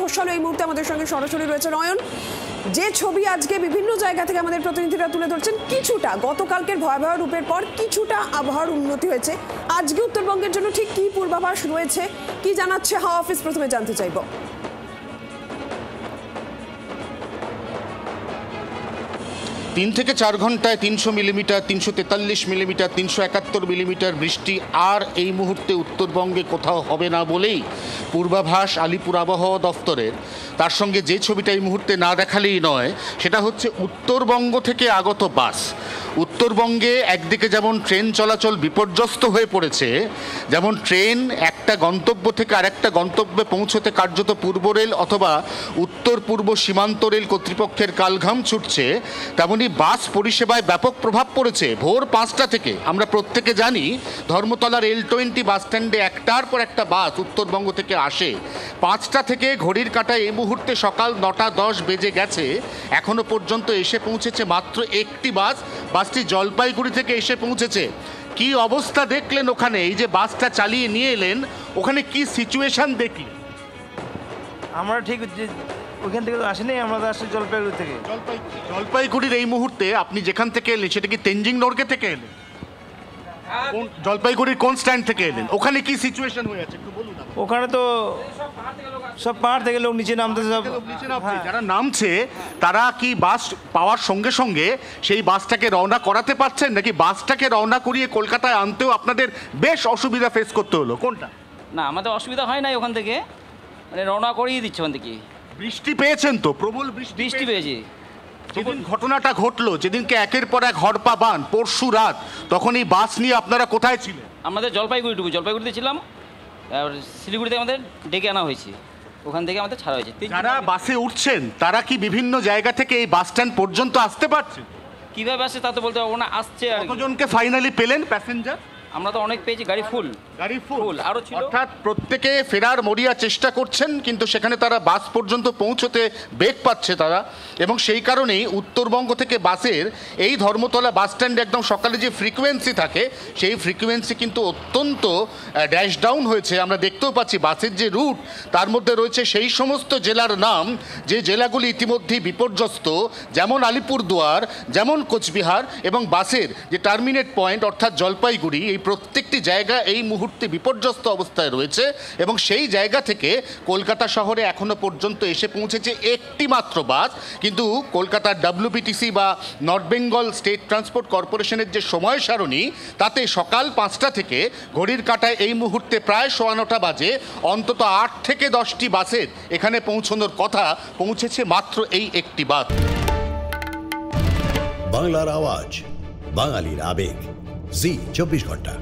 মফস্বল এই মুহূর্তে আমাদের সঙ্গে সরাসরি রয়েছে নয়ন। যে ছবি আজকে বিভিন্ন জায়গা থেকে আমাদের প্রতিনিধিরা তুলে ধরছেন, কিছুটা গতকালকের ভয়াবহ রূপের পর কিছুটা আবহাওয়ার উন্নতি হয়েছে। আজকে উত্তরবঙ্গের জন্য ঠিক কি পূর্বাভাস রয়েছে, কি জানাচ্ছে হাওয়া অফিস, প্রথমে জানতে চাইব। 3 থেকে 4 ঘন্টায় 300 মিলিমিটার, 343 মিলিমিটার, 371 মিলিমিটার বৃষ্টি আর এই মুহূর্তে উত্তরবঙ্গে কোথাও হবে না বলেই পূর্বাভাস আলিপুর আবহাওয়া দফতরের। তার সঙ্গে যে ছবিটা এই মুহূর্তে না দেখালেই নয়, সেটা হচ্ছে উত্তরবঙ্গ থেকে আগত বাস। উত্তরবঙ্গে একদিকে যেমন ট্রেন চলাচল বিপর্যস্ত হয়ে পড়েছে, যেমন ট্রেন একটা গন্তব্য থেকে আরেকটা গন্তব্যে পৌঁছতে কার্যত পূর্ব রেল অথবা উত্তর পূর্ব সীমান্ত রেল কর্তৃপক্ষের কালঘাম ছুটছে, তেমনি বাস পরিষেবায় ব্যাপক প্রভাব পড়েছে। ভোর 5টা থেকে আমরা প্রত্যেকে জানি ধর্মতলার L20 বাস স্ট্যান্ডে একটার পর একটা বাস উত্তরবঙ্গ থেকে আসে। 5টা থেকে ঘড়ির কাঁটায় এই মুহূর্তে সকাল 9:10 বেজে গেছে, এখনো পর্যন্ত এসে পৌঁছেছে মাত্র একটি বাস। বাসটি জলপাইগুড়ি থেকে এসে পৌঁছেছে। কি অবস্থা দেখলেন ওখানে? এই যে বাসটা চালিয়ে নিয়ে এলেন, ওখানে কি সিচুয়েশন দেখলেন? আমরা ঠিক ওইখান থেকে আসেনি, আমরা আসছি জলপাইগুড়ি থেকে। জলপাইগুড়ির এই মুহূর্তে আপনি যেখান থেকে এলেন সেটা কি তেনজিং নর্গে থেকে এলেন? জলপাইগুড়ির কোন স্ট্যান্ড থেকে এলেন? ওখানে কি সিচুয়েশন হয়ে আছে একটু বলুন। ওখানে তো সব পাহাড় থেকে লোক নিচে নামতেছে। সব যারা নামছে তারা কি বাস পাওয়ার সঙ্গে সঙ্গে সেই বাসটাকে রওনা করাতে পারছেন, নাকি বাসটাকে রওনা করিয়ে কলকাতায় আনতেও আপনাদের বেশ অসুবিধা ফেস করতে হলো? কোনটা? না, আমাদের অসুবিধা হয় নাই, ওখান থেকে মানে রওনা করিয়ে দিচ্ছে ওখান থেকে। বৃষ্টি পেয়েছেন তো? প্রবল বৃষ্টি পেয়েছি। যেদিন ঘটনাটা ঘটলো, যেদিনকে একের পর এক হড়পা বান, পরশু রাত, তখন এই বাস নিয়ে আপনারা কোথায় ছিলেন? আমাদের জলপাইগুড়িতে ছিলাম, আর শিলিগুড়িতে আমাদের ডেকে আনা হয়েছে, ওখান থেকে আমাদের ছাড়া হয়েছে। যারা বাসে উঠছেন তারা কি বিভিন্ন জায়গা থেকে এই বাস স্ট্যান্ড পর্যন্ত আসতে পারছেন? কীভাবে আসছে তা তো বলতে পারবো না, আসছে। আর কতজনকে ফাইনালি পেলেন প্যাসেঞ্জার? আমরা তো অনেক পেয়েছি, গাড়ি ফুল আরও ছিল। অর্থাৎ প্রত্যেকে ফেরার মরিয়া চেষ্টা করছেন, কিন্তু সেখানে তারা বাস পর্যন্ত পৌঁছতে বেগ পাচ্ছে তারা। এবং সেই কারণেই উত্তরবঙ্গ থেকে বাসের এই ধর্মতলা বাস স্ট্যান্ডে একদম সকালে যে ফ্রিকোয়েন্সি থাকে, সেই ফ্রিকোয়েন্সি কিন্তু অত্যন্ত ড্যাশ ডাউন হয়েছে। আমরা দেখতেও পাচ্ছি বাসের যে রুট, তার মধ্যে রয়েছে সেই সমস্ত জেলার নাম যে জেলাগুলি ইতিমধ্যেই বিপর্যস্ত, যেমন আলিপুরদুয়ার, যেমন কোচবিহার, এবং বাসের যে টার্মিনেট পয়েন্ট অর্থাৎ জলপাইগুড়ি, এই প্রত্যেকটি জায়গা এই মুহূর্তে বিপর্যস্ত অবস্থায় রয়েছে। এবং সেই জায়গা থেকে কলকাতা শহরে এখনো পর্যন্ত এসে পৌঁছেছে একটি মাত্র বাস। কিন্তু কলকাতার WBTC বা নর্থ বেঙ্গল স্টেট ট্রান্সপোর্ট কর্পোরেশনের যে সময় সারণী, তাতে সকাল 5টা থেকে ঘড়ির কাঁটায় এই মুহূর্তে প্রায় 9:15 বাজে অন্তত 8 থেকে 10টি বাসের এখানে পৌঁছানোর কথা, পৌঁছেছে মাত্র এই একটি বাস। বাংলার আওয়াজ, বাঙালির আবেগ, জি 24 ঘন্টা।